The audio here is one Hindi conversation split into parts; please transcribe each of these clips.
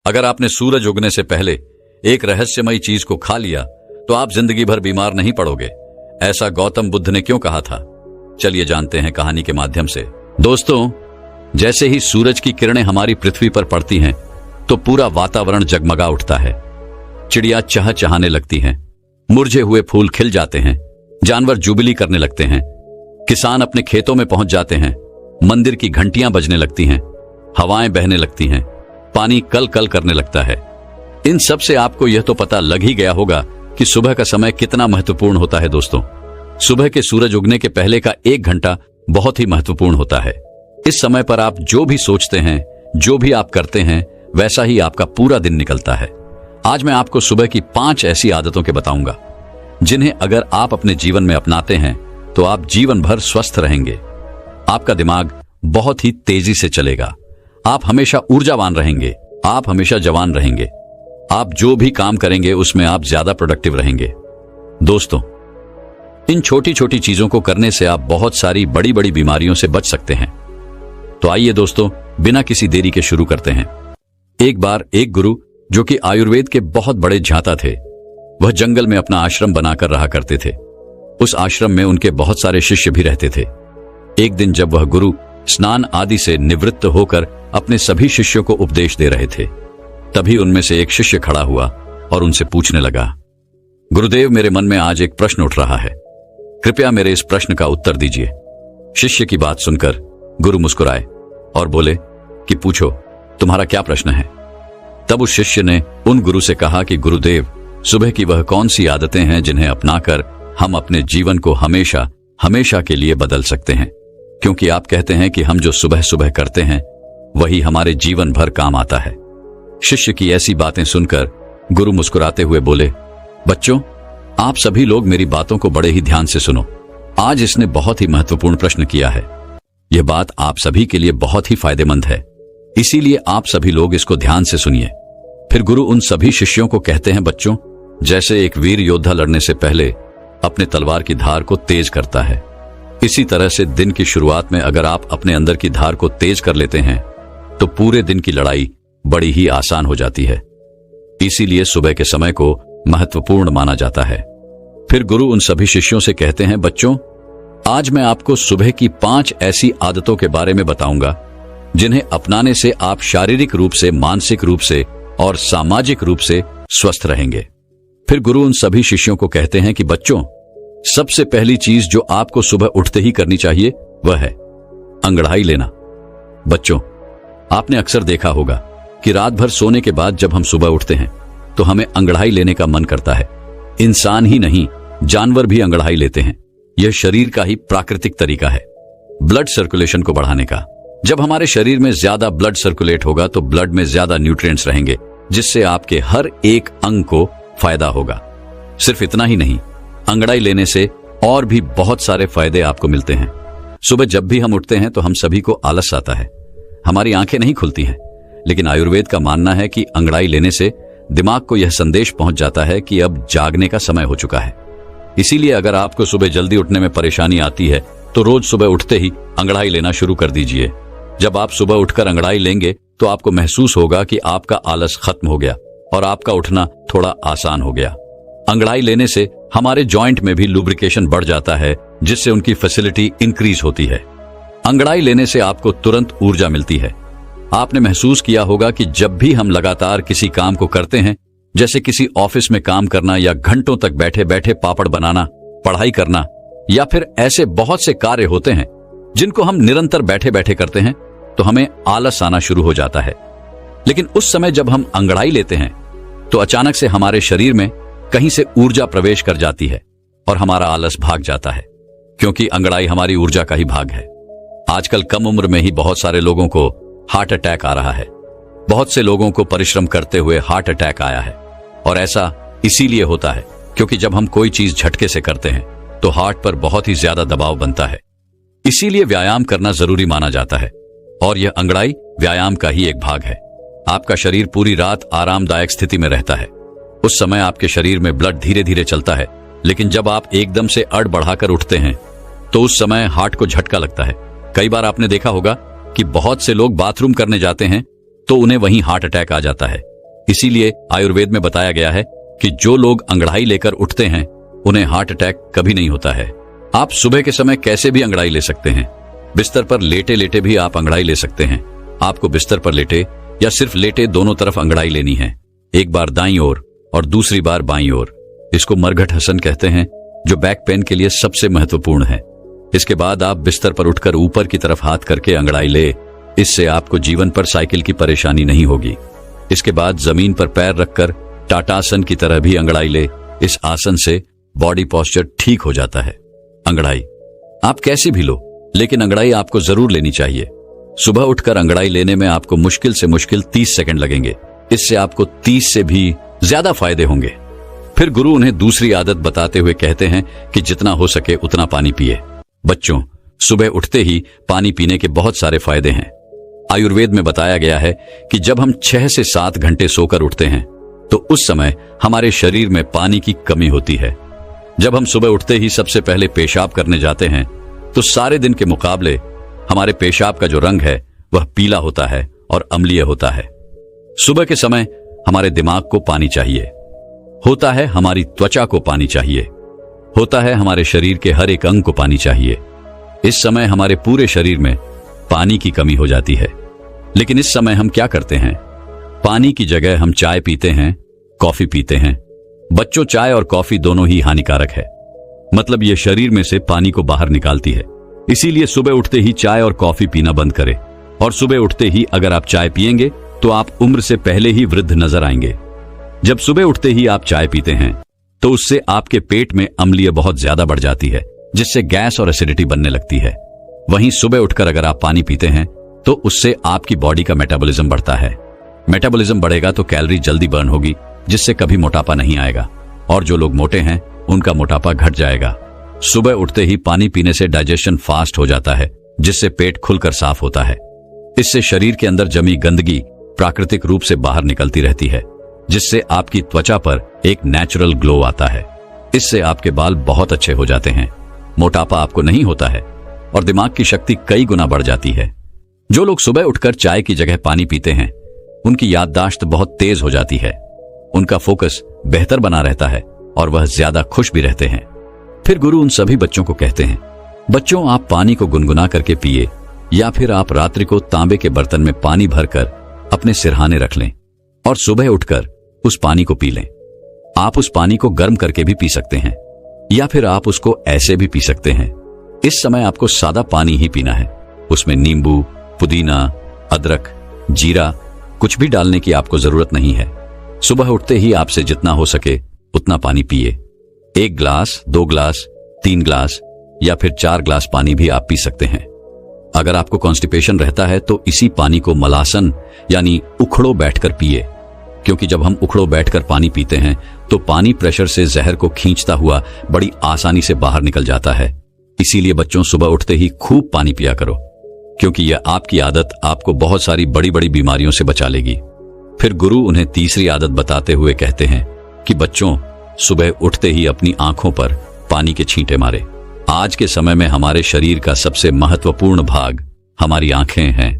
अगर आपने सूरज उगने से पहले एक रहस्यमयी चीज को खा लिया तो आप जिंदगी भर बीमार नहीं पड़ोगे। ऐसा गौतम बुद्ध ने क्यों कहा था? चलिए जानते हैं कहानी के माध्यम से। दोस्तों, जैसे ही सूरज की किरणें हमारी पृथ्वी पर पड़ती हैं तो पूरा वातावरण जगमगा उठता है। चिड़िया चहचहाने लगती हैं, मुरझे हुए फूल खिल जाते हैं, जानवर जुबिली करने लगते हैं, किसान अपने खेतों में पहुंच जाते हैं, मंदिर की घंटियां बजने लगती हैं, हवाएं बहने लगती हैं, पानी कल कल करने लगता है। इन सब से आपको यह तो पता लग ही गया होगा कि सुबह का समय कितना महत्वपूर्ण होता है। दोस्तों, सुबह के सूरज उगने के पहले का 1 घंटा बहुत ही महत्वपूर्ण होता है। इस समय पर आप जो भी सोचते हैं, जो भी आप करते हैं, वैसा ही आपका पूरा दिन निकलता है। आज मैं आपको सुबह की 5 ऐसी आदतों के बताऊंगा जिन्हें अगर आप अपने जीवन में अपनाते हैं तो आप जीवन भर स्वस्थ रहेंगे। आपका दिमाग बहुत ही तेजी से चलेगा, आप हमेशा ऊर्जावान रहेंगे, आप हमेशा जवान रहेंगे, आप जो भी काम करेंगे उसमें आप ज्यादा प्रोडक्टिव रहेंगे। दोस्तों, इन छोटी छोटी चीजों को करने से आप बहुत सारी बड़ी बड़ी बीमारियों से बच सकते हैं। तो आइए दोस्तों, बिना किसी देरी के शुरू करते हैं। एक बार एक गुरु जो कि आयुर्वेद के बहुत बड़े झांता थे, वह जंगल में अपना आश्रम बनाकर रहा करते थे। उस आश्रम में उनके बहुत सारे शिष्य भी रहते थे। एक दिन जब वह गुरु स्नान आदि से निवृत्त होकर अपने सभी शिष्यों को उपदेश दे रहे थे, तभी उनमें से एक शिष्य खड़ा हुआ और उनसे पूछने लगा, गुरुदेव, मेरे मन में आज एक प्रश्न उठ रहा है, कृपया मेरे इस प्रश्न का उत्तर दीजिए। शिष्य की बात सुनकर गुरु मुस्कुराए और बोले कि पूछो, तुम्हारा क्या प्रश्न है? तब उस शिष्य ने उन गुरु से कहा कि गुरुदेव, सुबह की वह कौन सी आदतें हैं जिन्हें अपनाकर हम अपने जीवन को हमेशा हमेशा के लिए बदल सकते हैं? क्योंकि आप कहते हैं कि हम जो सुबह सुबह करते हैं वही हमारे जीवन भर काम आता है। शिष्य की ऐसी बातें सुनकर गुरु मुस्कुराते हुए बोले, बच्चों, आप सभी लोग मेरी बातों को बड़े ही ध्यान से सुनो। आज इसने बहुत ही महत्वपूर्ण प्रश्न किया है। यह बात आप सभी के लिए बहुत ही फायदेमंद है, इसीलिए आप सभी लोग इसको ध्यान से सुनिए। फिर गुरु उन सभी शिष्यों को कहते हैं, बच्चों, जैसे एक वीर योद्धा लड़ने से पहले अपने तलवार की धार को तेज करता है, इसी तरह से दिन की शुरुआत में अगर आप अपने अंदर की धार को तेज कर लेते हैं तो पूरे दिन की लड़ाई बड़ी ही आसान हो जाती है। इसीलिए सुबह के समय को महत्वपूर्ण माना जाता है। फिर गुरु उन सभी शिष्यों से कहते हैं, बच्चों, आज मैं आपको सुबह की 5 ऐसी आदतों के बारे में बताऊंगा जिन्हें अपनाने से आप शारीरिक रूप से, मानसिक रूप से और सामाजिक रूप से स्वस्थ रहेंगे। फिर गुरु उन सभी शिष्यों को कहते हैं कि बच्चों, सबसे पहली चीज जो आपको सुबह उठते ही करनी चाहिए वह है अंगड़ाई लेना। बच्चों, आपने अक्सर देखा होगा कि रात भर सोने के बाद जब हम सुबह उठते हैं तो हमें अंगड़ाई लेने का मन करता है। इंसान ही नहीं, जानवर भी अंगड़ाई लेते हैं। यह शरीर का ही प्राकृतिक तरीका है ब्लड सर्कुलेशन को बढ़ाने का। जब हमारे शरीर में ज्यादा ब्लड सर्कुलेट होगा तो ब्लड में ज्यादा न्यूट्रिएंट्स रहेंगे, जिससे आपके हर एक अंग को फायदा होगा। सिर्फ इतना ही नहीं, अंगड़ाई लेने से और भी बहुत सारे फायदे आपको मिलते हैं। सुबह जब भी हम उठते हैं तो हम सभी को आलस आता है, हमारी आंखें नहीं खुलती हैं, लेकिन आयुर्वेद का मानना है कि अंगड़ाई लेने से दिमाग को यह संदेश पहुंच जाता है कि अब जागने का समय हो चुका है। इसीलिए अगर आपको सुबह जल्दी उठने में परेशानी आती है तो रोज सुबह उठते ही अंगड़ाई लेना शुरू कर दीजिए। जब आप सुबह उठकर अंगड़ाई लेंगे तो आपको महसूस होगा कि आपका आलस खत्म हो गया और आपका उठना थोड़ा आसान हो गया। अंगड़ाई लेने से हमारे जॉइंट में भी लुब्रिकेशन बढ़ जाता है, जिससे उनकी फैसिलिटी इंक्रीज होती है। अंगड़ाई लेने से आपको तुरंत ऊर्जा मिलती है। आपने महसूस किया होगा कि जब भी हम लगातार किसी काम को करते हैं, जैसे किसी ऑफिस में काम करना या घंटों तक बैठे बैठे पापड़ बनाना, पढ़ाई करना, या फिर ऐसे बहुत से कार्य होते हैं जिनको हम निरंतर बैठे बैठे करते हैं, तो हमें आलस आना शुरू हो जाता है। लेकिन उस समय जब हम अंगड़ाई लेते हैं तो अचानक से हमारे शरीर में कहीं से ऊर्जा प्रवेश कर जाती है और हमारा आलस भाग जाता है, क्योंकि अंगड़ाई हमारी ऊर्जा का ही भाग है। आजकल कम उम्र में ही बहुत सारे लोगों को हार्ट अटैक आ रहा है। बहुत से लोगों को परिश्रम करते हुए हार्ट अटैक आया है, और ऐसा इसीलिए होता है क्योंकि जब हम कोई चीज झटके से करते हैं तो हार्ट पर बहुत ही ज्यादा दबाव बनता है। इसीलिए व्यायाम करना जरूरी माना जाता है, और यह अंगड़ाई व्यायाम का ही एक भाग है। आपका शरीर पूरी रात आरामदायक स्थिति में रहता है। उस समय आपके शरीर में ब्लड धीरे धीरे चलता है, लेकिन जब आप एकदम से अड़ बढ़ाकर उठते हैं तो उस समय हार्ट को झटका लगता है। कई बार आपने देखा होगा कि बहुत से लोग बाथरूम करने जाते हैं तो उन्हें वहीं हार्ट अटैक आ जाता है, इसीलिए आयुर्वेद में बताया गया है कि जो लोग अंगड़ाई लेकर उठते हैं उन्हें हार्ट अटैक कभी नहीं होता है। आप सुबह के समय कैसे भी अंगड़ाई ले सकते हैं। बिस्तर पर लेटे लेटे भी आप अंगड़ाई ले सकते हैं। आपको बिस्तर पर लेटे या सिर्फ लेटे दोनों तरफ अंगड़ाई लेनी है, एक बार दाईं ओर और दूसरी बार बाईं ओर। इसको मरघट हसन कहते हैं, जो बैक पेन के लिए सबसे महत्वपूर्ण है। इसके बाद आप बिस्तर पर उठकर ऊपर की तरफ हाथ करके अंगड़ाई ले। इससे आपको जीवन पर साइकिल की परेशानी नहीं होगी। इसके बाद जमीन पर पैर रखकर टाटासन की तरह भी अंगड़ाई ले। इस आसन से बॉडी पोस्चर ठीक हो जाता है। अंगड़ाई आप कैसे भी लो, लेकिन अंगड़ाई आपको जरूर लेनी चाहिए। सुबह उठकर अंगड़ाई लेने में आपको मुश्किल से मुश्किल 30 सेकंड लगेंगे। इससे आपको 30 से भी ज्यादा फायदे होंगे। फिर गुरु उन्हें दूसरी आदत बताते हुए कहते हैं कि जितना हो सके उतना पानी पिए। बच्चों, सुबह उठते ही पानी पीने के बहुत सारे फायदे हैं। आयुर्वेद में बताया गया है कि जब हम 6 से 7 घंटे सोकर उठते हैं तो उस समय हमारे शरीर में पानी की कमी होती है। जब हम सुबह उठते ही सबसे पहले पेशाब करने जाते हैं तो सारे दिन के मुकाबले हमारे पेशाब का जो रंग है वह पीला होता है और अम्लीय होता है। सुबह के समय हमारे दिमाग को पानी चाहिए होता है, हमारी त्वचा को पानी चाहिए होता है, हमारे शरीर के हर एक अंग को पानी चाहिए। इस समय हमारे पूरे शरीर में पानी की कमी हो जाती है। लेकिन इस समय हम क्या करते हैं? पानी की जगह हम चाय पीते हैं, कॉफी पीते हैं। बच्चों, चाय और कॉफी दोनों ही हानिकारक है। मतलब ये शरीर में से पानी को बाहर निकालती है। इसीलिए सुबह उठते ही चाय और कॉफी पीना बंद करें। और सुबह उठते ही अगर आप चाय पिएंगे तो आप उम्र से पहले ही वृद्ध नजर आएंगे। जब सुबह उठते ही आप चाय पीते हैं तो उससे आपके पेट में अम्लीय बहुत ज्यादा बढ़ जाती है, जिससे गैस और एसिडिटी बनने लगती है। वहीं सुबह उठकर अगर आप पानी पीते हैं तो उससे आपकी बॉडी का मेटाबॉलिज्म बढ़ता है। मेटाबॉलिज्म बढ़ेगा तो कैलोरी जल्दी बर्न होगी, जिससे कभी मोटापा नहीं आएगा। और जो लोग मोटे हैं उनका मोटापा घट जाएगा। सुबह उठते ही पानी पीने से डाइजेशन फास्ट हो जाता है, जिससे पेट खुलकर साफ होता है। इससे शरीर के अंदर जमी गंदगी प्राकृतिक रूप से बाहर निकलती रहती है, जिससे आपकी त्वचा पर एक नेचुरल ग्लो आता है। इससे आपके बाल बहुत अच्छे हो जाते हैं, मोटापा आपको नहीं होता है और दिमाग की शक्ति कई गुना बढ़ जाती है। जो लोग सुबह उठकर चाय की जगह पानी पीते हैं उनकी याददाश्त बहुत तेज हो जाती है, उनका फोकस बेहतर बना रहता है और वह ज्यादा खुश भी रहते हैं। फिर गुरु उन सभी बच्चों को कहते हैं, बच्चों, आप पानी को गुनगुना करके पिए या फिर आप रात्रि को तांबे के बर्तन में पानी भरकर अपने सिरहाने रख लें और सुबह उठकर उस पानी को पी लें। आप उस पानी को गर्म करके भी पी सकते हैं या फिर आप उसको ऐसे भी पी सकते हैं। इस समय आपको सादा पानी ही पीना है। उसमें नींबू, पुदीना, अदरक, जीरा कुछ भी डालने की आपको जरूरत नहीं है। सुबह उठते ही आपसे जितना हो सके उतना पानी पिए। 1 ग्लास, 2 ग्लास, 3 ग्लास या फिर 4 ग्लास पानी भी आप पी सकते हैं। अगर आपको कॉन्स्टिपेशन रहता है तो इसी पानी को मलासन यानी उखड़ो बैठकर पिए, क्योंकि जब हम उखड़ो बैठकर पानी पीते हैं तो पानी प्रेशर से जहर को खींचता हुआ बड़ी आसानी से बाहर निकल जाता है। इसीलिए बच्चों, सुबह उठते ही खूब पानी पिया करो, क्योंकि यह आपकी आदत आपको बहुत सारी बड़ी बड़ी बीमारियों से बचा लेगी। फिर गुरु उन्हें तीसरी आदत बताते हुए कहते हैं कि बच्चों, सुबह उठते ही अपनी आंखों पर पानी के छींटे मारे। आज के समय में हमारे शरीर का सबसे महत्वपूर्ण भाग हमारी आंखें हैं।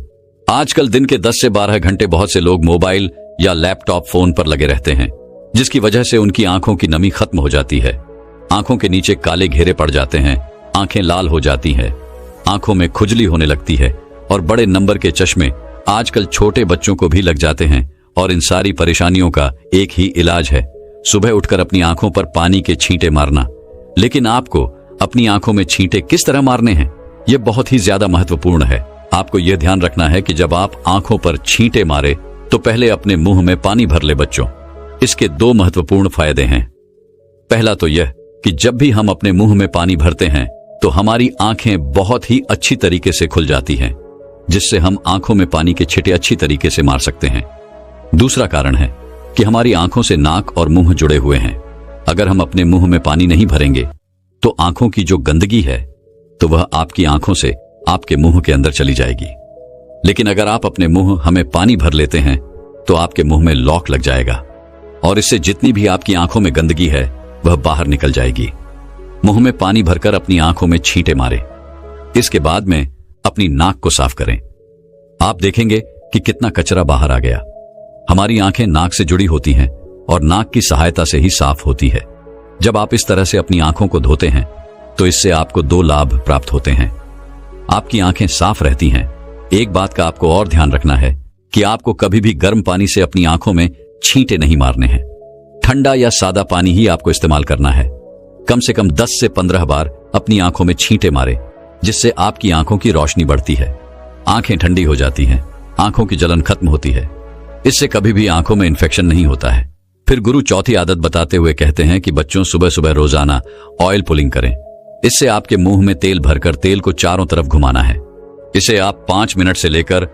आजकल दिन के 10 से 12 घंटे बहुत से लोग मोबाइल या लैपटॉप फोन पर लगे रहते हैं, जिसकी वजह से उनकी आंखों की नमी खत्म हो जाती है। आंखों के नीचे काले घेरे पड़ जाते हैं, आंखें लाल हो जाती हैं, आंखों में खुजली होने लगती है और बड़े नंबर के चश्मे आजकल छोटे बच्चों को भी लग जाते हैं। और इन सारी परेशानियों का एक ही इलाज है, सुबह उठकर अपनी आंखों पर पानी के छींटे मारना। लेकिन आपको अपनी आंखों में छींटे किस तरह मारने हैं, यह बहुत ही ज्यादा महत्वपूर्ण है। आपको यह ध्यान रखना है कि जब आप आंखों पर छींटे मारे तो पहले अपने मुंह में पानी भर ले बच्चों। इसके 2 महत्वपूर्ण फायदे हैं। पहला तो यह कि जब भी हम अपने मुंह में पानी भरते हैं तो हमारी आंखें बहुत ही अच्छी तरीके से खुल जाती हैं, जिससे हम आंखों में पानी के छींटे अच्छी तरीके से मार सकते हैं। दूसरा कारण है कि हमारी आंखों से नाक और मुंह जुड़े हुए हैं। अगर हम अपने मुंह में पानी नहीं भरेंगे तो आंखों की जो गंदगी है तो वह आपकी आंखों से आपके मुंह के अंदर चली जाएगी। लेकिन अगर आप अपने मुंह हमें पानी भर लेते हैं तो आपके मुंह में लॉक लग जाएगा और इससे जितनी भी आपकी आंखों में गंदगी है वह बाहर निकल जाएगी। मुंह में पानी भरकर अपनी आंखों में छींटे मारें। इसके बाद में अपनी नाक को साफ करें। आप देखेंगे कि कितना कचरा बाहर आ गया। हमारी आंखें नाक से जुड़ी होती हैं और नाक की सहायता से ही साफ होती है। जब आप इस तरह से अपनी आंखों को धोते हैं तो इससे आपको 2 लाभ प्राप्त होते हैं। आपकी आंखें साफ रहती हैं। एक बात का आपको और ध्यान रखना है कि आपको कभी भी गर्म पानी से अपनी आंखों में छींटे नहीं मारने हैं। ठंडा या सादा पानी ही आपको इस्तेमाल करना है। कम से कम 10 से 15 बार अपनी आंखों में छींटे मारे, जिससे आपकी आंखों की रोशनी बढ़ती है, आंखें ठंडी हो जाती हैं, आंखों की जलन खत्म होती है। इससे कभी भी आंखों में इन्फेक्शन नहीं होता है। फिर गुरु चौथी आदत बताते हुए कहते हैं कि बच्चों, सुबह सुबह रोजाना ऑयल पुलिंग करें। इससे आपके मुंह में तेल भरकर तेल को चारों तरफ घुमाना है। इसे आप 5 मिनट से लेकर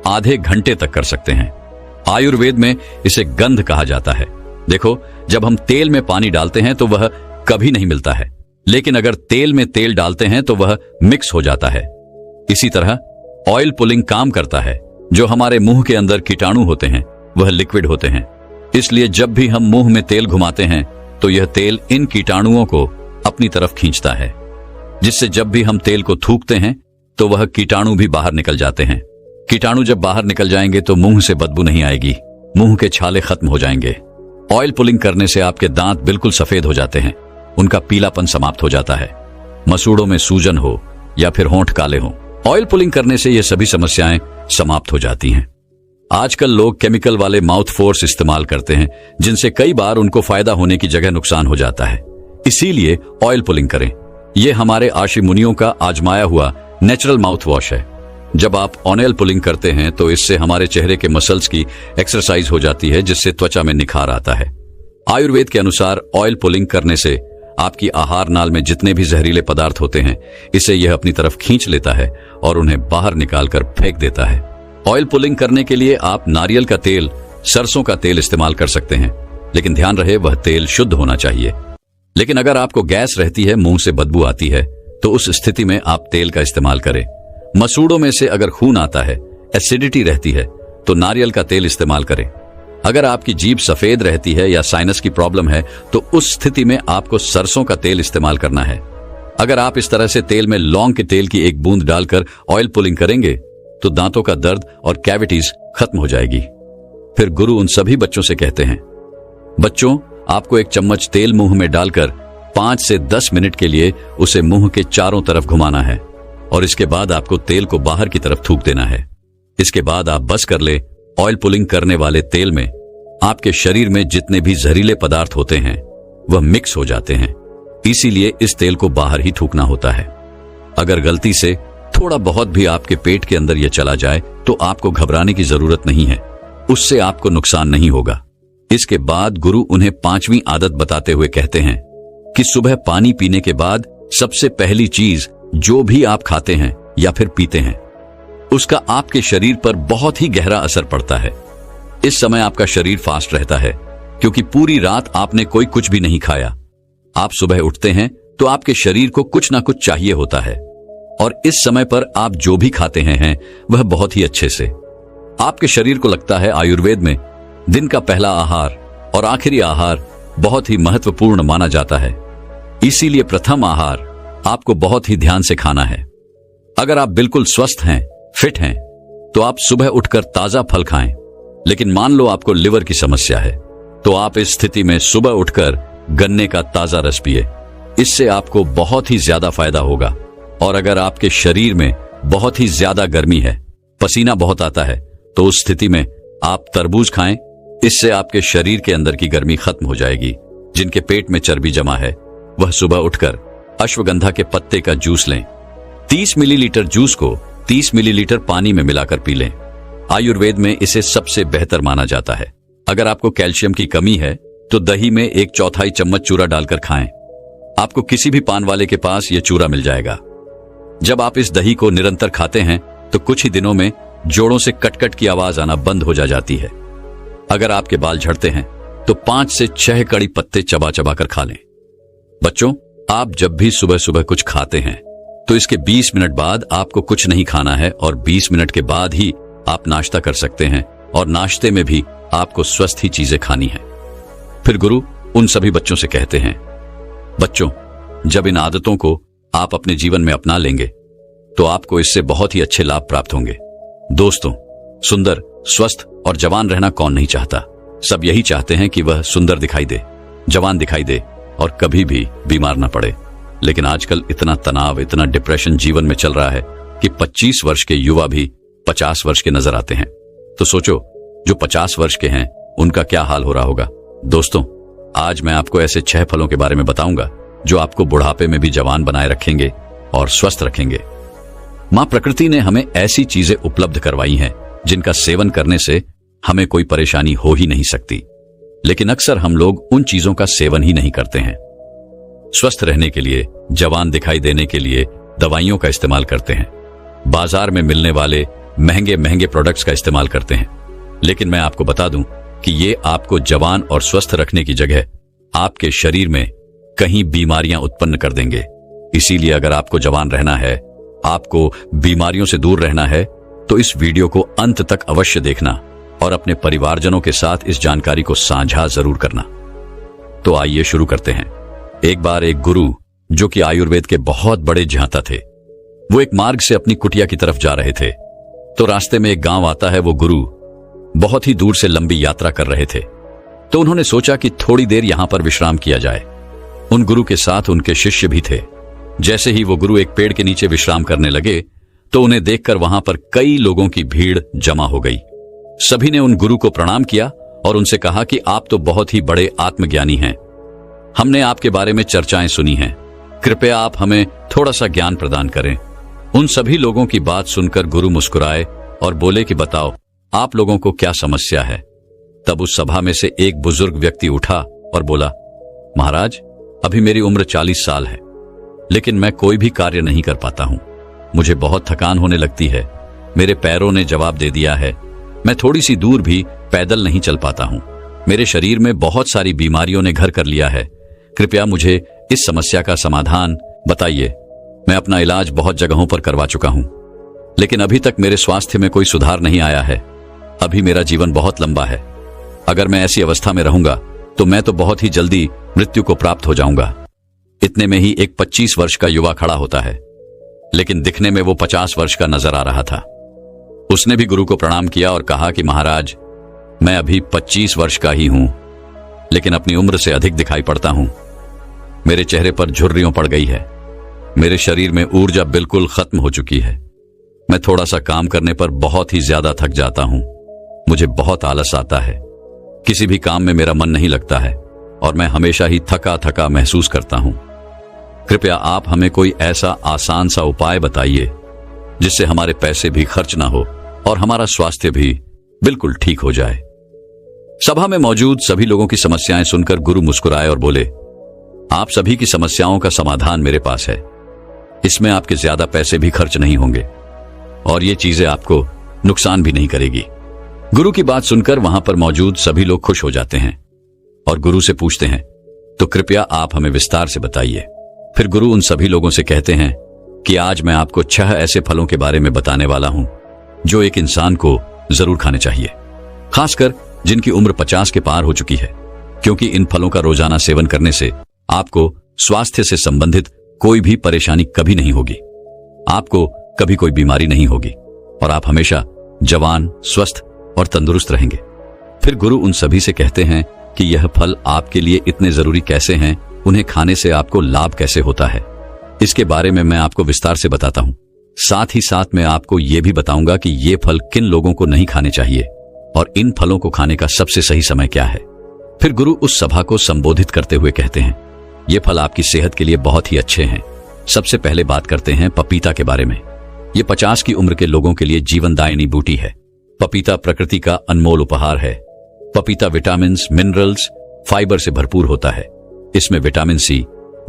आधे घंटे तक कर सकते हैं। आयुर्वेद में इसे गंध कहा जाता है। देखो, जब हम तेल में पानी डालते हैं तो वह कभी नहीं मिलता है, लेकिन अगर तेल में तेल डालते हैं तो वह मिक्स हो जाता है। इसी तरह ऑयल पुलिंग काम करता है। जो हमारे मुंह के अंदर कीटाणु होते हैं वह लिक्विड होते हैं, इसलिए जब भी हम मुंह में तेल घुमाते हैं तो यह तेल इन कीटाणुओं को अपनी तरफ खींचता है, जिससे जब भी हम तेल को थूकते हैं तो वह कीटाणु भी बाहर निकल जाते हैं। कीटाणु जब बाहर निकल जाएंगे तो मुंह से बदबू नहीं आएगी, मुंह के छाले खत्म हो जाएंगे। ऑयल पुलिंग करने से आपके दांत बिल्कुल सफेद हो जाते हैं, उनका पीलापन समाप्त हो जाता है। मसूड़ों में सूजन हो या फिर होंठ काले हो, ऑयल पुलिंग करने से ये सभी समस्याएं समाप्त हो जाती हैं। आजकल लोग केमिकल वाले माउथ फोर्स इस्तेमाल करते हैं, जिनसे कई बार उनको फायदा होने की जगह नुकसान हो जाता है। इसीलिए ऑयल पुलिंग करें। यह हमारे आशी मुनियों का आजमाया हुआ नेचुरल माउथ वॉश है। जब आप ऑयल पुलिंग करते हैं तो इससे हमारे चेहरे के मसल्स की एक्सरसाइज हो जाती है, जिससे त्वचा में निखार आता है। आयुर्वेद के अनुसार ऑयल पुलिंग करने से आपकी आहार नाल में जितने भी जहरीले पदार्थ होते हैं, इसे यह अपनी तरफ खींच लेता है और उन्हें बाहर निकालकर फेंक देता है। ऑयल पुलिंग करने के लिए आप नारियल का तेल, सरसों का तेल इस्तेमाल कर सकते हैं, लेकिन ध्यान रहे वह तेल शुद्ध होना चाहिए। लेकिन अगर आपको गैस रहती है, मुंह से बदबू आती है, तो उस स्थिति में आप तेल का इस्तेमाल करें। मसूड़ों में से अगर खून आता है, एसिडिटी रहती है, तो नारियल का तेल इस्तेमाल करें। अगर आपकी जीभ सफेद रहती है या साइनस की प्रॉब्लम है, तो उस स्थिति में आपको सरसों का तेल इस्तेमाल करना है। अगर आप इस तरह से तेल में लौंग के तेल की 1 बूंद डालकर ऑयल पुलिंग करेंगे तो दांतों का दर्द और कैविटीज खत्म हो जाएगी। फिर गुरु उन सभी बच्चों से कहते हैं, बच्चों, आपको 1 चम्मच तेल मुंह में डालकर 5 से 10 मिनट के लिए उसे मुंह के चारों तरफ घुमाना है और इसके बाद आपको तेल को बाहर की तरफ थूक देना है। इसके बाद आप बस कर ले। ऑयल पुलिंग करने वाले तेल में आपके शरीर में जितने भी जहरीले पदार्थ होते हैं वह मिक्स हो जाते हैं, इसीलिए इस तेल को बाहर ही थूकना होता है। अगर गलती से थोड़ा बहुत भी आपके पेट के अंदर यह चला जाए तो आपको घबराने की जरूरत नहीं है, उससे आपको नुकसान नहीं होगा। इसके बाद गुरु उन्हें 5वीं आदत बताते हुए कहते हैं कि सुबह पानी पीने के बाद सबसे पहली चीज जो भी आप खाते हैं या फिर पीते हैं, उसका आपके शरीर पर बहुत ही गहरा असर पड़ता है। इस समय आपका शरीर फास्ट रहता है, क्योंकि पूरी रात आपने कुछ भी नहीं खाया। आप सुबह उठते हैं तो आपके शरीर को कुछ ना कुछ चाहिए होता है, और इस समय पर आप जो भी खाते हैं वह बहुत ही अच्छे से। आपके शरीर को लगता है आयुर्वेद में दिन का पहला आहार और आखिरी आहार बहुत ही महत्वपूर्ण माना जाता है, इसीलिए प्रथम आहार आपको बहुत ही ध्यान से खाना है। अगर आप बिल्कुल स्वस्थ हैं, फिट हैं, तो आप सुबह उठकर ताजा फल खाएं। लेकिन मान लो आपको लिवर की समस्या है, तो आप इस स्थिति में सुबह उठकर गन्ने का ताजा रस पिए। इससे आपको बहुत ही ज्यादा फायदा होगा। और अगर आपके शरीर में बहुत ही ज्यादा गर्मी है, पसीना बहुत आता है, तो उस स्थिति में आप तरबूज खाएं। इससे आपके शरीर के अंदर की गर्मी खत्म हो जाएगी। जिनके पेट में चर्बी जमा है वह सुबह उठकर अश्वगंधा के पत्ते का जूस लें। 30 मिलीलीटर जूस को 30 मिलीलीटर पानी में मिलाकर पी लें। आयुर्वेद में इसे सबसे बेहतर माना जाता है। अगर आपको कैल्शियम की कमी है तो दही में 1/4 चम्मच चूरा डालकर खाएं। आपको किसी भी पान वाले के पास यह चूरा मिल जाएगा। जब आप इस दही को निरंतर खाते हैं तो कुछ ही दिनों में जोड़ों से कटकट की आवाज आना बंद हो जाती है। अगर आपके बाल झड़ते हैं तो 5 से 6 कड़ी पत्ते चबा चबा कर खा लें। बच्चों, आप जब भी सुबह सुबह कुछ खाते हैं तो इसके 20 मिनट बाद आपको कुछ नहीं खाना है, और 20 मिनट के बाद ही आप नाश्ता कर सकते हैं, और नाश्ते में भी आपको स्वस्थ ही चीजें खानी है। फिर गुरु उन सभी बच्चों से कहते हैं, बच्चों, जब इन आदतों को आप अपने जीवन में अपना लेंगे तो आपको इससे बहुत ही अच्छे लाभ प्राप्त होंगे। दोस्तों, सुंदर स्वस्थ और जवान रहना कौन नहीं चाहता। सब यही चाहते हैं कि वह सुंदर दिखाई दे, जवान दिखाई दे और कभी भी बीमार ना पड़े। लेकिन आजकल इतना तनाव, इतना डिप्रेशन जीवन में चल रहा है कि 25 वर्ष के युवा भी 50 वर्ष के नजर आते हैं। तो सोचो, जो 50 वर्ष के हैं उनका क्या हाल हो रहा होगा। दोस्तों, आज मैं आपको ऐसे 6 फलों के बारे में बताऊंगा जो आपको बुढ़ापे में भी जवान बनाए रखेंगे और स्वस्थ रखेंगे। मां प्रकृति ने हमें ऐसी चीजें उपलब्ध करवाई हैं जिनका सेवन करने से हमें कोई परेशानी हो ही नहीं सकती, लेकिन अक्सर हम लोग उन चीजों का सेवन ही नहीं करते हैं। स्वस्थ रहने के लिए, जवान दिखाई देने के लिए दवाइयों का इस्तेमाल करते हैं, बाजार में मिलने वाले महंगे महंगे प्रोडक्ट्स का इस्तेमाल करते हैं। लेकिन मैं आपको बता दूं कि ये आपको जवान और स्वस्थ रखने की जगह आपके शरीर में कहीं बीमारियां उत्पन्न कर देंगे। इसीलिए अगर आपको जवान रहना है, आपको बीमारियों से दूर रहना है, तो इस वीडियो को अंत तक अवश्य देखना और अपने परिवारजनों के साथ इस जानकारी को साझा जरूर करना। तो आइए शुरू करते हैं। एक बार एक गुरु, जो कि आयुर्वेद के बहुत बड़े जानता थे, वो एक मार्ग से अपनी कुटिया की तरफ जा रहे थे। तो रास्ते में एक गांव आता है। वो गुरु बहुत ही दूर से लंबी यात्रा कर रहे थे, तो उन्होंने सोचा कि थोड़ी देर यहां पर विश्राम किया जाए। उन गुरु के साथ उनके शिष्य भी थे। जैसे ही वो गुरु एक पेड़ के नीचे विश्राम करने लगे तो उन्हें देखकर वहां पर कई लोगों की भीड़ जमा हो गई। सभी ने उन गुरु को प्रणाम किया और उनसे कहा कि आप तो बहुत ही बड़े आत्मज्ञानी हैं। हमने आपके बारे में चर्चाएं सुनी हैं, कृपया आप हमें थोड़ा सा ज्ञान प्रदान करें। उन सभी लोगों की बात सुनकर गुरु मुस्कुराए और बोले कि बताओ, आप लोगों को क्या समस्या है। तब उस सभा में से एक बुजुर्ग व्यक्ति उठा और बोला, महाराज, अभी मेरी उम्र 40 साल है, लेकिन मैं कोई भी कार्य नहीं कर पाता हूं। मुझे बहुत थकान होने लगती है। मेरे पैरों ने जवाब दे दिया है। मैं थोड़ी सी दूर भी पैदल नहीं चल पाता हूं। मेरे शरीर में बहुत सारी बीमारियों ने घर कर लिया है। कृपया मुझे इस समस्या का समाधान बताइए। मैं अपना इलाज बहुत जगहों पर करवा चुका हूं, लेकिन अभी तक मेरे स्वास्थ्य में कोई सुधार नहीं आया है। अभी मेरा जीवन बहुत लंबा है। अगर मैं ऐसी अवस्था में रहूंगा तो मैं तो बहुत ही जल्दी मृत्यु को प्राप्त हो जाऊंगा। इतने में ही एक 25 वर्ष का युवा खड़ा होता है, लेकिन दिखने में वो 50 वर्ष का नजर आ रहा था। उसने भी गुरु को प्रणाम किया और कहा कि महाराज, मैं अभी 25 वर्ष का ही हूं, लेकिन अपनी उम्र से अधिक दिखाई पड़ता हूं। मेरे चेहरे पर झुर्रियों पड़ गई है। मेरे शरीर में ऊर्जा बिल्कुल खत्म हो चुकी है। मैं थोड़ा सा काम करने पर बहुत ही ज्यादा थक जाता हूं। मुझे बहुत आलस आता है। किसी भी काम में मेरा मन नहीं लगता है और मैं हमेशा ही थका थका महसूस करता हूं। कृपया आप हमें कोई ऐसा आसान सा उपाय बताइए जिससे हमारे पैसे भी खर्च ना हो और हमारा स्वास्थ्य भी बिल्कुल ठीक हो जाए। सभा में मौजूद सभी लोगों की समस्याएं सुनकर गुरु मुस्कुराए और बोले, आप सभी की समस्याओं का समाधान मेरे पास है। इसमें आपके ज्यादा पैसे भी खर्च नहीं होंगे और ये चीजें आपको नुकसान भी नहीं करेगी। गुरु की बात सुनकर वहां पर मौजूद सभी लोग खुश हो जाते हैं और गुरु से पूछते हैं, तो कृपया आप हमें विस्तार से बताइए। फिर गुरु उन सभी लोगों से कहते हैं कि आज मैं आपको 6 ऐसे फलों के बारे में बताने वाला हूं जो एक इंसान को जरूर खाने चाहिए, खासकर जिनकी उम्र 50 के पार हो चुकी है, क्योंकि इन फलों का रोजाना सेवन करने से आपको स्वास्थ्य से संबंधित कोई भी परेशानी कभी नहीं होगी। आपको कभी कोई बीमारी नहीं होगी और आप हमेशा जवान, स्वस्थ और तंदुरुस्त रहेंगे। फिर गुरु उन सभी से कहते हैं कि यह फल आपके लिए इतने जरूरी कैसे हैं, उन्हें खाने से आपको लाभ कैसे होता है, इसके बारे में मैं आपको विस्तार से बताता हूं। साथ ही साथ मैं आपको यह भी बताऊंगा कि ये फल किन लोगों को नहीं खाने चाहिए और इन फलों को खाने का सबसे सही समय क्या है। फिर गुरु उस सभा को संबोधित करते हुए कहते हैं, ये फल आपकी सेहत के लिए बहुत ही अच्छे हैं। सबसे पहले बात करते हैं पपीता के बारे में। ये 50 की उम्र के लोगों के लिए जीवनदायिनी बूटी है। पपीता प्रकृति का अनमोल उपहार है। पपीता विटामिन, मिनरल्स, फाइबर से भरपूर होता है। इसमें विटामिन सी,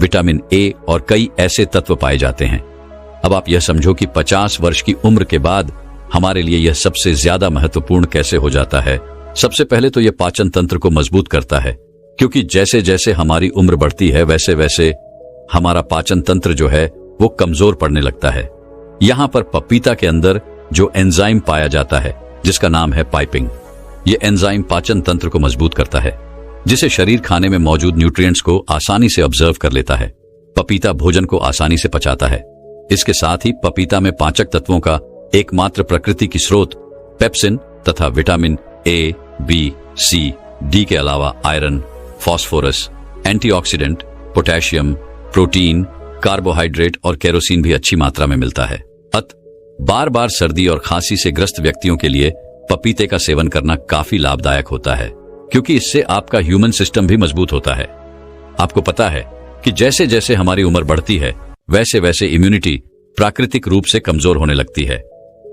विटामिन ए और कई ऐसे तत्व पाए जाते हैं। अब आप यह समझो कि 50 वर्ष की उम्र के बाद हमारे लिए यह सबसे ज्यादा महत्वपूर्ण कैसे हो जाता है। सबसे पहले तो यह पाचन तंत्र को मजबूत करता है, क्योंकि जैसे जैसे हमारी उम्र बढ़ती है वैसे वैसे हमारा पाचन तंत्र जो है वो कमजोर पड़ने लगता है। यहां पर पपीता के अंदर जो एंजाइम पाया जाता है जिसका नाम है पाइपिंग, ये एंजाइम पाचन तंत्र को मजबूत करता है, जिसे शरीर खाने में मौजूद न्यूट्रिएंट्स को आसानी से ऑब्जर्व कर लेता है। पपीता भोजन को आसानी से पचाता है। इसके साथ ही पपीता में पाचक तत्वों का एकमात्र प्रकृति की स्रोत पेप्सिन तथा vitamin A, B, C, D के अलावा iron, phosphorus, antioxidant, potassium, protein, carbohydrate और केरोसिन भी अच्छी मात्रा में मिलता है। बार बार सर्दी और खांसी से ग्रस्त व्यक्तियों के लिए पपीते का सेवन करना काफी लाभदायक होता है, क्योंकि इससे आपका ह्यूमन सिस्टम भी मजबूत होता है। आपको पता है कि जैसे जैसे हमारी उम्र बढ़ती है वैसे वैसे इम्यूनिटी प्राकृतिक रूप से कमजोर होने लगती है।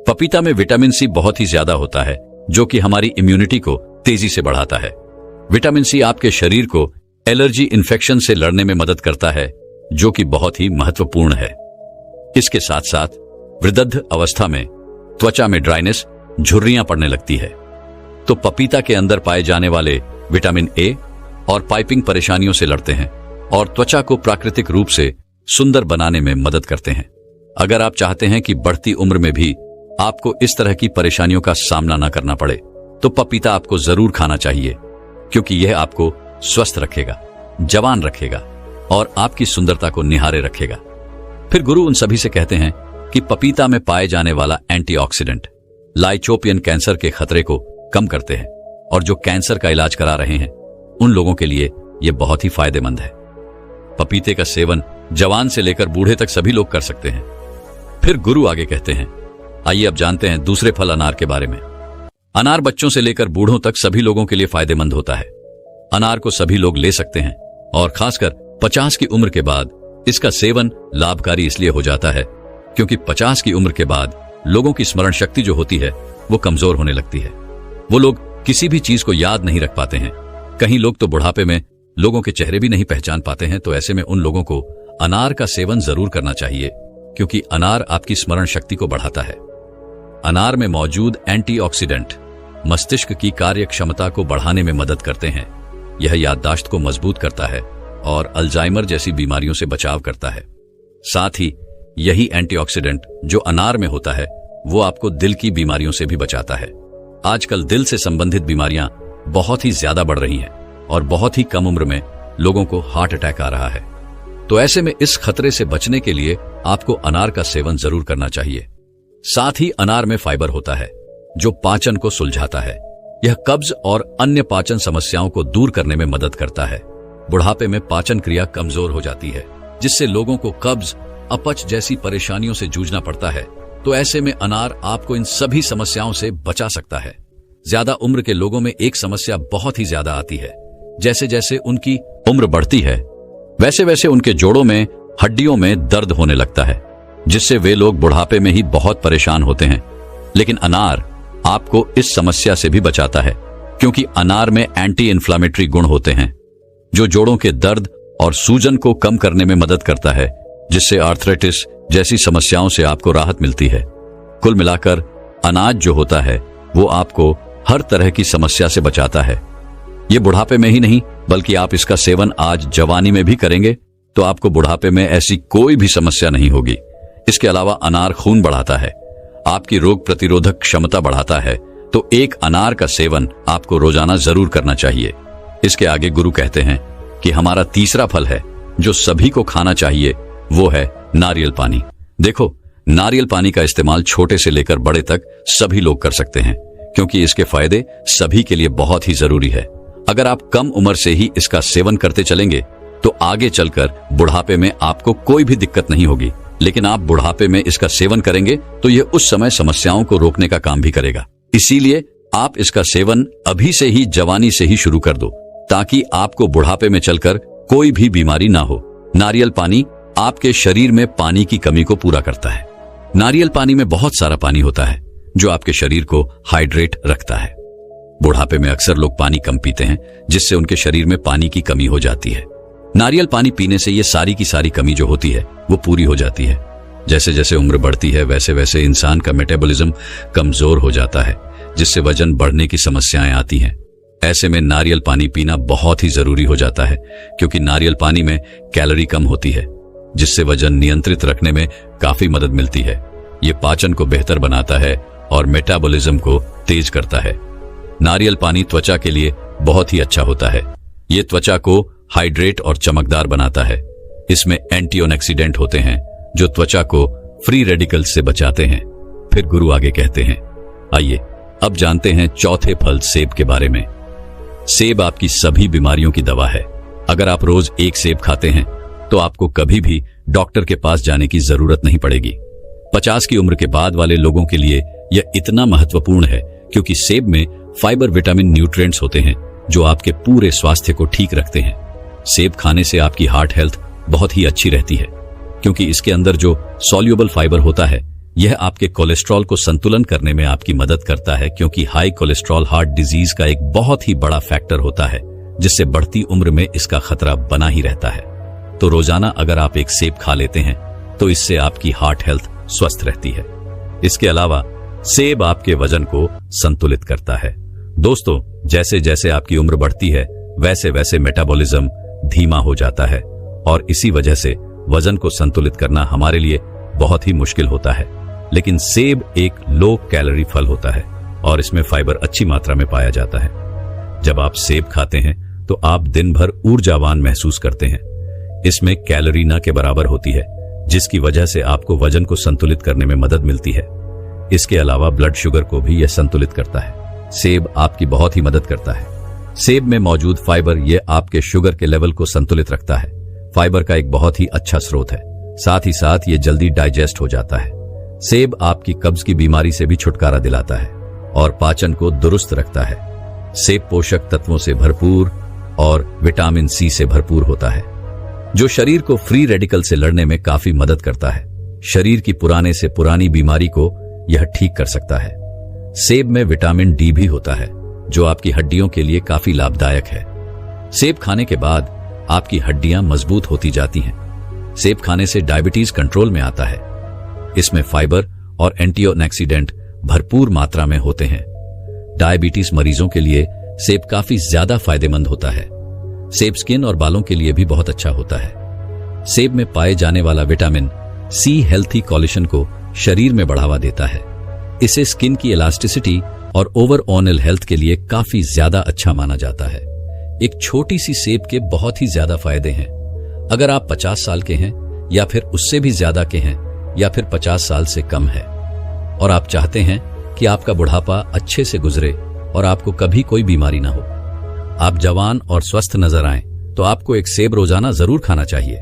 पपीता में विटामिन सी बहुत ही ज्यादा होता है, जो कि हमारी इम्यूनिटी को तेजी से बढ़ाता है। विटामिन सी आपके शरीर को एलर्जी इन्फेक्शन से लड़ने में मदद करता है, जो कि बहुत ही महत्वपूर्ण है। इसके साथ साथ वृद्ध अवस्था में त्वचा में ड्राइनेस, झुर्रियां पड़ने लगती है, तो पपीता के अंदर पाए जाने वाले विटामिन ए और पाइपिंग परेशानियों से लड़ते हैं और त्वचा को प्राकृतिक रूप से सुंदर बनाने में मदद करते हैं। अगर आप चाहते हैं कि बढ़ती उम्र में भी आपको इस तरह की परेशानियों का सामना न करना पड़े, तो पपीता आपको जरूर खाना चाहिए, क्योंकि यह आपको स्वस्थ रखेगा, जवान रखेगा और आपकी सुंदरता को निहारे रखेगा। फिर गुरु उन सभी से कहते हैं कि पपीता में पाए जाने वाला एंटीऑक्सीडेंट लाइकोपियन कैंसर के खतरे को कम करते हैं, और जो कैंसर का इलाज करा रहे हैं उन लोगों के लिए यह बहुत ही फायदेमंद है। पपीते का सेवन जवान से लेकर बूढ़े तक सभी लोग कर सकते हैं। फिर गुरु आगे कहते हैं, आइए अब जानते हैं दूसरे फल अनार के बारे में। अनार बच्चों से लेकर बूढ़ों तक सभी लोगों के लिए फायदेमंद होता है। अनार को सभी लोग ले सकते हैं और खासकर 50 की उम्र के बाद इसका सेवन लाभकारी इसलिए हो जाता है क्योंकि 50 की उम्र के बाद लोगों की स्मरण शक्ति जो होती है वो कमजोर होने लगती है। वो लोग किसी भी चीज को याद नहीं रख पाते हैं। कहीं लोग तो बुढ़ापे में लोगों के चेहरे भी नहीं पहचान पाते हैं। तो ऐसे में उन लोगों को अनार का सेवन जरूर करना चाहिए, क्योंकि अनार आपकी स्मरण शक्ति को बढ़ाता है। अनार में मौजूद एंटीऑक्सीडेंट मस्तिष्क की कार्य क्षमता को बढ़ाने में मदद करते हैं। यह याददाश्त को मजबूत करता है और अल्जाइमर जैसी बीमारियों से बचाव करता है। साथ ही यही एंटीऑक्सीडेंट जो अनार में होता है वो आपको दिल की बीमारियों से भी बचाता है। आजकल दिल से संबंधित बीमारियां बहुत ही ज्यादा बढ़ रही हैं और बहुत ही कम उम्र में लोगों को हार्ट अटैक आ रहा है। तो ऐसे में इस खतरे से बचने के लिए आपको अनार का सेवन जरूर करना चाहिए। साथ ही अनार में फाइबर होता है जो पाचन को सुलझाता है। यह कब्ज और अन्य पाचन समस्याओं को दूर करने में मदद करता है। बुढ़ापे में पाचन क्रिया कमजोर हो जाती है, जिससे लोगों को कब्ज, अपच जैसी परेशानियों से जूझना पड़ता है। तो ऐसे में अनार आपको इन सभी समस्याओं से बचा सकता है। ज्यादा उम्र के लोगों में एक समस्या बहुत ही ज्यादा आती है। जैसे जैसे उनकी उम्र बढ़ती है वैसे वैसे उनके जोड़ों में, हड्डियों में दर्द होने लगता है, जिससे वे लोग बुढ़ापे में ही बहुत परेशान होते हैं। लेकिन अनार आपको इस समस्या से भी बचाता है, क्योंकि अनार में एंटी इन्फ्लामेटरी गुण होते हैं जो जोड़ों के दर्द और सूजन को कम करने में मदद करता है, जिससे आर्थराइटिस जैसी समस्याओं से आपको राहत मिलती है। कुल मिलाकर अनाज जो होता है वो आपको हर तरह की समस्या से बचाता है। ये बुढ़ापे में ही नहीं बल्कि आप इसका सेवन आज जवानी में भी करेंगे तो आपको बुढ़ापे में ऐसी कोई भी समस्या नहीं होगी। इसके अलावा अनार खून बढ़ाता है, आपकी रोग प्रतिरोधक क्षमता बढ़ाता है। तो एक अनार का सेवन आपको रोजाना जरूर करना चाहिए। इसके आगे गुरु कहते हैं कि हमारा तीसरा फल है जो सभी को खाना चाहिए, वो है नारियल पानी। देखो, नारियल पानी का इस्तेमाल छोटे से लेकर बड़े तक सभी लोग कर सकते हैं, क्योंकि इसके फायदे सभी के लिए बहुत ही जरूरी है। अगर आप कम उम्र से ही इसका सेवन करते चलेंगे तो आगे चलकर बुढ़ापे में आपको कोई भी दिक्कत नहीं होगी। लेकिन आप बुढ़ापे में इसका सेवन करेंगे तो यह उस समय समस्याओं को रोकने का काम भी करेगा। इसीलिए आप इसका सेवन अभी से ही, जवानी से ही शुरू कर दो, ताकि आपको बुढ़ापे में चलकर कोई भी बीमारी ना हो। नारियल पानी आपके शरीर में पानी की कमी को पूरा करता है। नारियल पानी में बहुत सारा पानी होता है जो आपके शरीर को हाइड्रेट रखता है। बुढ़ापे में अक्सर लोग पानी कम पीते हैं, जिससे उनके शरीर में पानी की कमी हो जाती है। नारियल पानी पीने से ये सारी की सारी कमी जो होती है वो पूरी हो जाती है। जैसे जैसे उम्र बढ़ती है वैसे वैसे इंसान का मेटाबॉलिज्म कमजोर हो जाता है, जिससे वजन बढ़ने की समस्याएं आती हैं। ऐसे में नारियल पानी पीना बहुत ही जरूरी हो जाता है, क्योंकि नारियल पानी में कैलोरी कम होती है, जिससे वजन नियंत्रित रखने में काफी मदद मिलती है। ये पाचन को बेहतर बनाता है और मेटाबॉलिज्म को तेज करता है। नारियल पानी त्वचा के लिए बहुत ही अच्छा होता है। ये त्वचा को हाइड्रेट और चमकदार बनाता है। इसमें एंटीऑक्सीडेंट होते हैं जो त्वचा को फ्री रेडिकल्स से बचाते हैं। फिर गुरु आगे कहते हैं, आइए अब जानते हैं चौथे फल सेब के बारे में। सेब आपकी सभी बीमारियों की दवा है। अगर आप रोज एक सेब खाते हैं तो आपको कभी भी डॉक्टर के पास जाने की जरूरत नहीं पड़ेगी। 50 की उम्र के बाद वाले लोगों के लिए यह इतना महत्वपूर्ण है क्योंकि सेब में फाइबर, विटामिन, न्यूट्रिएंट्स होते हैं जो आपके पूरे स्वास्थ्य को ठीक रखते हैं। सेब खाने से आपकी हार्ट हेल्थ बहुत ही अच्छी रहती है क्योंकि इसके अंदर जो सॉल्युबल फाइबर होता है यह आपके कोलेस्ट्रॉल को संतुलन करने में आपकी मदद करता है, क्योंकि हाई कोलेस्ट्रॉल हार्ट डिजीज का एक बहुत ही बड़ा फैक्टर होता है जिससे बढ़ती उम्र में इसका खतरा बना ही रहता है। तो रोजाना अगर आप एक सेब खा लेते हैं तो इससे आपकी हार्ट हेल्थ स्वस्थ रहती है। इसके अलावा सेब आपके वजन को संतुलित करता है। दोस्तों, जैसे जैसे आपकी उम्र बढ़ती है वैसे वैसे मेटाबॉलिज्म धीमा हो जाता है और इसी वजह से वजन को संतुलित करना हमारे लिए बहुत ही मुश्किल होता है। लेकिन सेब एक लो कैलोरी फल होता है और इसमें फाइबर अच्छी मात्रा में पाया जाता है। जब आप सेब खाते हैं तो आप दिन भर ऊर्जावान महसूस करते हैं। इसमें कैलोरी न के बराबर होती है जिसकी वजह से आपको वजन को संतुलित करने में मदद मिलती है। इसके अलावा ब्लड शुगर को भी यह संतुलित करता है। सेब आपकी बहुत ही मदद करता है। सेब में मौजूद फाइबर यह आपके शुगर के लेवल को संतुलित रखता है। फाइबर का एक बहुत ही अच्छा स्रोत है, साथ ही साथ ये जल्दी डाइजेस्ट हो जाता है। सेब आपकी कब्ज की बीमारी से भी छुटकारा दिलाता है और पाचन को दुरुस्त रखता है। सेब पोषक तत्वों से भरपूर और विटामिन सी से भरपूर होता है जो शरीर को फ्री रेडिकल से लड़ने में काफी मदद करता है। शरीर की पुराने से पुरानी बीमारी को यह ठीक कर सकता है। सेब में विटामिन डी भी होता है जो आपकी हड्डियों के लिए काफी लाभदायक है। सेब खाने के बाद आपकी हड्डियां मजबूत होती जाती हैं। सेब खाने से डायबिटीज कंट्रोल में आता है। इसमें फाइबर और एंटीऑक्सीडेंट भरपूर मात्रा में होते हैं। डायबिटीज मरीजों के लिए सेब काफी ज्यादा फायदेमंद होता है। सेब स्किन और बालों के लिए भी बहुत अच्छा होता है। सेब में पाए जाने वाला विटामिन सी हेल्थी कोलेजन को शरीर में बढ़ावा देता है। इसे स्किन की इलास्टिसिटी और ओवरऑल हेल्थ के लिए काफी ज्यादा अच्छा माना जाता है। एक छोटी सी सेब के बहुत ही ज्यादा फायदे हैं। अगर आप 50 साल के हैं या फिर उससे भी ज्यादा के हैं या फिर 50 साल से कम है और आप चाहते हैं कि आपका बुढ़ापा अच्छे से गुजरे और आपको कभी कोई बीमारी ना हो, आप जवान और स्वस्थ नजर आएं, तो आपको एक सेब रोजाना जरूर खाना चाहिए।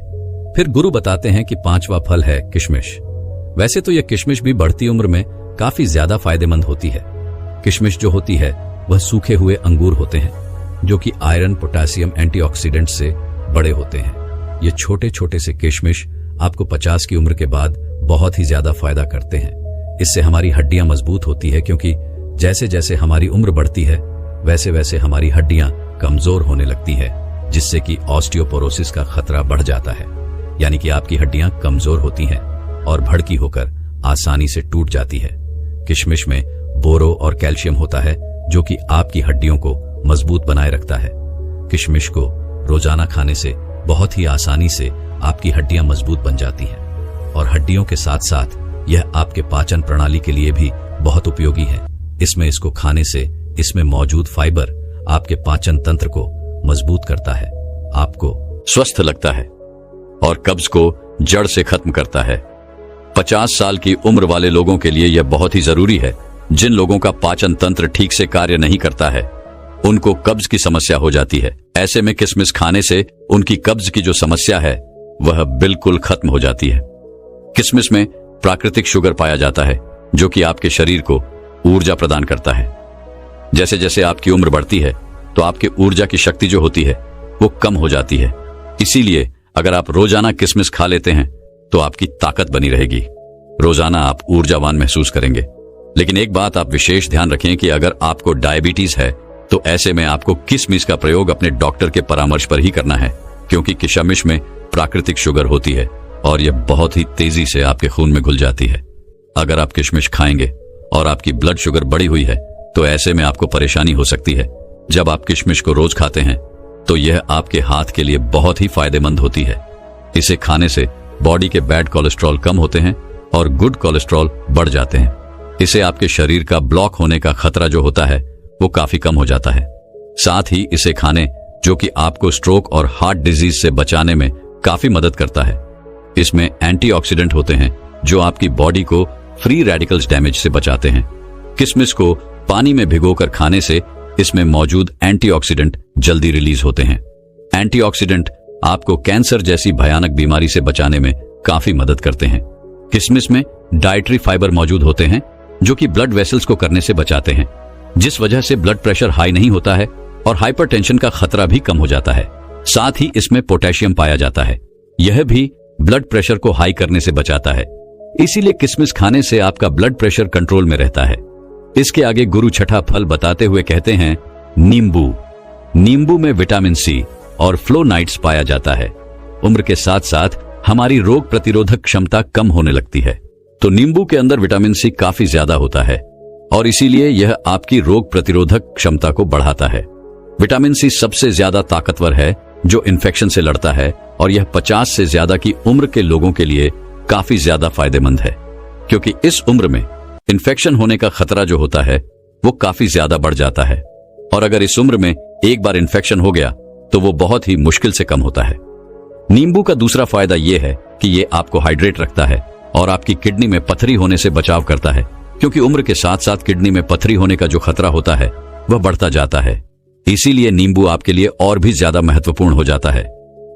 फिर गुरु बताते हैं कि 5वां फल है किशमिश। वैसे तो यह किशमिश भी बढ़ती उम्र में काफी ज्यादा फायदेमंद होती है। किशमिश जो होती है वह सूखे हुए अंगूर होते हैं जो कि आयरन, पोटेशियम, एंटीऑक्सीडेंट से बड़े होते हैं। ये छोटे छोटे से किशमिश आपको 50 की उम्र के बाद बहुत ही ज्यादा फायदा करते हैं। इससे हमारी हड्डियां मजबूत होती है क्योंकि जैसे जैसे हमारी उम्र बढ़ती है वैसे वैसे हमारी हड्डियां कमजोर होने लगती है, जिससे कि ऑस्टियोपोरोसिस का खतरा बढ़ जाता है। यानी कि आपकी हड्डियां कमजोर होती हैं और भड़की होकर आसानी से टूट जाती है। किशमिश में बोरो और कैल्शियम होता है जो कि आपकी हड्डियों को मजबूत बनाए रखता है। किशमिश को रोजाना खाने से बहुत ही आसानी से आपकी हड्डियां मजबूत बन जाती हैं और हड्डियों के साथ साथ यह आपके पाचन प्रणाली के लिए भी बहुत उपयोगी है। इसमें इसको खाने से इसमें मौजूद फाइबर आपके पाचन तंत्र को मजबूत करता है, आपको स्वस्थ लगता है और कब्ज को जड़ से खत्म करता है। 50 साल की उम्र वाले लोगों के लिए यह बहुत ही जरूरी है। जिन लोगों का पाचन तंत्र ठीक से कार्य नहीं करता है उनको कब्ज की समस्या हो जाती है। ऐसे में किशमिश खाने से उनकी कब्ज की जो समस्या है वह बिल्कुल खत्म हो जाती है। किशमिश में प्राकृतिक शुगर पाया जाता है जो कि आपके शरीर को ऊर्जा प्रदान करता है। जैसे जैसे आपकी उम्र बढ़ती है तो आपकी ऊर्जा की शक्ति जो होती है वो कम हो जाती है। इसीलिए अगर आप रोजाना किशमिश खा लेते हैं तो आपकी ताकत बनी रहेगी। रोजाना आप ऊर्जावान महसूस करेंगे। लेकिन एक बात आप विशेष ध्यान रखें कि अगर आपको डायबिटीज है तो ऐसे में आपको किशमिश का प्रयोग अपने डॉक्टर के परामर्श पर ही करना है, क्योंकि किशमिश में प्राकृतिक शुगर होती है और यह बहुत ही तेजी से आपके खून में घुल जाती है। अगर आप किशमिश खाएंगे और आपकी ब्लड शुगर बढ़ी हुई है तो ऐसे में आपको परेशानी हो सकती है। जब आप किशमिश को रोज खाते हैं तो यह आपके हाथ के लिए बहुत ही फायदेमंद होती है। इसे खाने से बॉडी के बैड कोलेस्ट्रॉल कम होते हैं और गुड कोलेस्ट्रॉल बढ़ जाते हैं। इसे आपके शरीर का ब्लॉक होने का खतरा जो होता है वो काफी कम हो जाता है। साथ ही इसे खाने जो कि आपको स्ट्रोक और हार्ट डिजीज से बचाने में काफी मदद करता है। इसमें एंटीऑक्सीडेंट होते हैं जो आपकी बॉडी को फ्री रेडिकल्स डैमेज से बचाते हैं। किशमिश को पानी में भिगोकर खाने से इसमें मौजूद एंटीऑक्सीडेंट जल्दी रिलीज होते हैं। एंटीऑक्सीडेंट आपको कैंसर जैसी भयानक बीमारी से बचाने में काफी मदद करते हैं। किशमिश में डाइटरी फाइबर मौजूद होते हैं जो कि ब्लड वेसल्स को करने से बचाते हैं, जिस वजह से ब्लड प्रेशर हाई नहीं होता है और हाइपरटेंशन का खतरा भी कम हो जाता है। साथ ही इसमें पोटेशियम पाया जाता है, यह भी ब्लड प्रेशर को हाई करने से बचाता है। इसीलिए किशमिश खाने से आपका ब्लड प्रेशर कंट्रोल में रहता है। इसके आगे गुरु छठा फल बताते हुए कहते हैं नींबू। नींबू में विटामिन सी और फ्लोनाइड्स पाया जाता है। उम्र के साथ साथ हमारी रोग प्रतिरोधक क्षमता कम होने लगती है, तो नींबू के अंदर विटामिन सी काफी ज्यादा होता है और इसीलिए यह आपकी रोग प्रतिरोधक क्षमता को बढ़ाता है। विटामिन सी सबसे ज्यादा ताकतवर है जो इन्फेक्शन से लड़ता है और यह 50 से ज्यादा की उम्र के लोगों के लिए काफी ज्यादा फायदेमंद है, क्योंकि इस उम्र में इन्फेक्शन होने का खतरा जो होता है वो काफी ज्यादा बढ़ जाता है और अगर इस उम्र में एक बार इन्फेक्शन हो गया तो वो बहुत ही मुश्किल से कम होता है। नींबू का दूसरा फायदा यह है कि ये आपको हाइड्रेट रखता है और आपकी किडनी में पथरी होने से बचाव करता है, क्योंकि उम्र के साथ साथ किडनी में पथरी होने का जो खतरा होता है वह बढ़ता जाता है। इसीलिए नींबू आपके लिए और भी ज्यादा महत्वपूर्ण हो जाता है।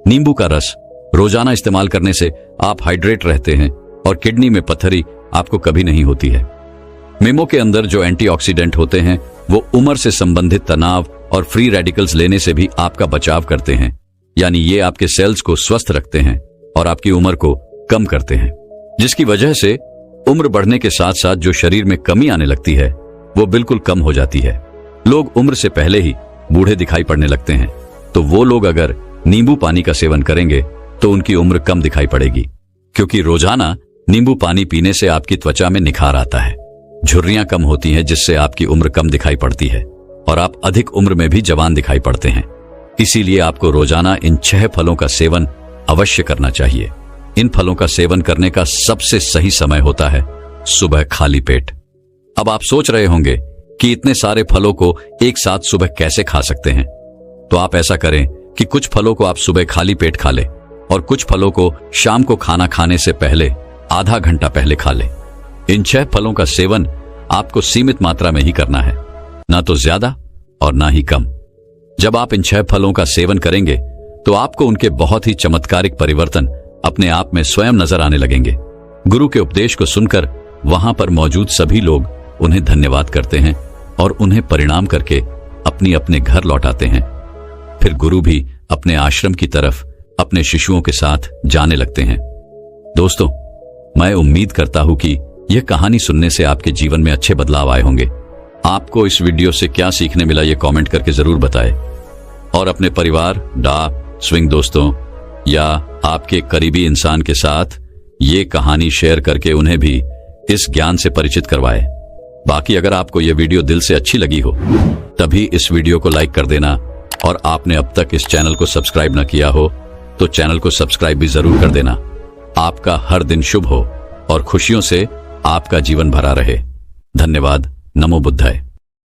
नींबू का रस रोजाना इस्तेमाल करने से आप हाइड्रेट रहते हैं और किडनी में पथरी आपको कभी नहीं होती है। नींबू के अंदर जो एंटीऑक्सीडेंट होते हैं वो उम्र से संबंधित तनाव और फ्री रेडिकल्स लेने से भी आपका बचाव करते हैं, यानी ये आपके सेल्स को स्वस्थ रखते हैं और आपकी उम्र को कम करते हैं, जिसकी वजह से उम्र बढ़ने के साथ साथ जो शरीर में कमी आने लगती है वो बिल्कुल कम हो जाती है। लोग उम्र से पहले ही बूढ़े दिखाई पड़ने लगते हैं, तो वो लोग अगर नींबू पानी का सेवन करेंगे तो उनकी उम्र कम दिखाई पड़ेगी, क्योंकि रोजाना नींबू पानी पीने से आपकी त्वचा में निखार आता है, झुर्रियां कम होती हैं, जिससे आपकी उम्र कम दिखाई पड़ती है और आप अधिक उम्र में भी जवान दिखाई पड़ते हैं। इसीलिए आपको रोजाना इन 6 फलों का सेवन अवश्य करना चाहिए। इन फलों का सेवन करने का सबसे सही समय होता है सुबह खाली पेट। अब आप सोच रहे होंगे कि इतने सारे फलों को एक साथ सुबह कैसे खा सकते हैं, तो आप ऐसा करें कि कुछ फलों को आप सुबह खाली पेट खा लें और कुछ फलों को शाम को खाना खाने से पहले आधा घंटा पहले खा लें। इन 6 फलों का सेवन आपको सीमित मात्रा में ही करना है, ना तो ज्यादा और ना ही कम। जब आप इन 6 फलों का सेवन करेंगे तो आपको उनके बहुत ही चमत्कारिक परिवर्तन अपने आप में स्वयं नजर आने लगेंगे। गुरु के उपदेश को सुनकर वहां पर मौजूद सभी लोग उन्हें धन्यवाद करते हैं और उन्हें परिणाम करके अपने अपने घर लौटाते हैं। फिर गुरु भी अपने आश्रम की तरफ अपने शिष्यों के साथ जाने लगते हैं। दोस्तों, मैं उम्मीद करता हूं कि यह कहानी सुनने से आपके जीवन में अच्छे बदलाव आए होंगे। आपको इस वीडियो से क्या सीखने मिला ये कमेंट करके जरूर बताएं और अपने परिवार, स्विंग दोस्तों या आपके करीबी इंसान के साथ ये कहानी शेयर करके उन्हें भी इस ज्ञान से परिचित करवाएं। बाकी अगर आपको यह वीडियो दिल से अच्छी लगी हो तभी इस वीडियो को लाइक कर देना और आपने अब तक इस चैनल को सब्सक्राइब न किया हो तो चैनल को सब्सक्राइब भी जरूर कर देना। आपका हर दिन शुभ हो और खुशियों से आपका जीवन भरा रहे। धन्यवाद। नमो बुद्धाय।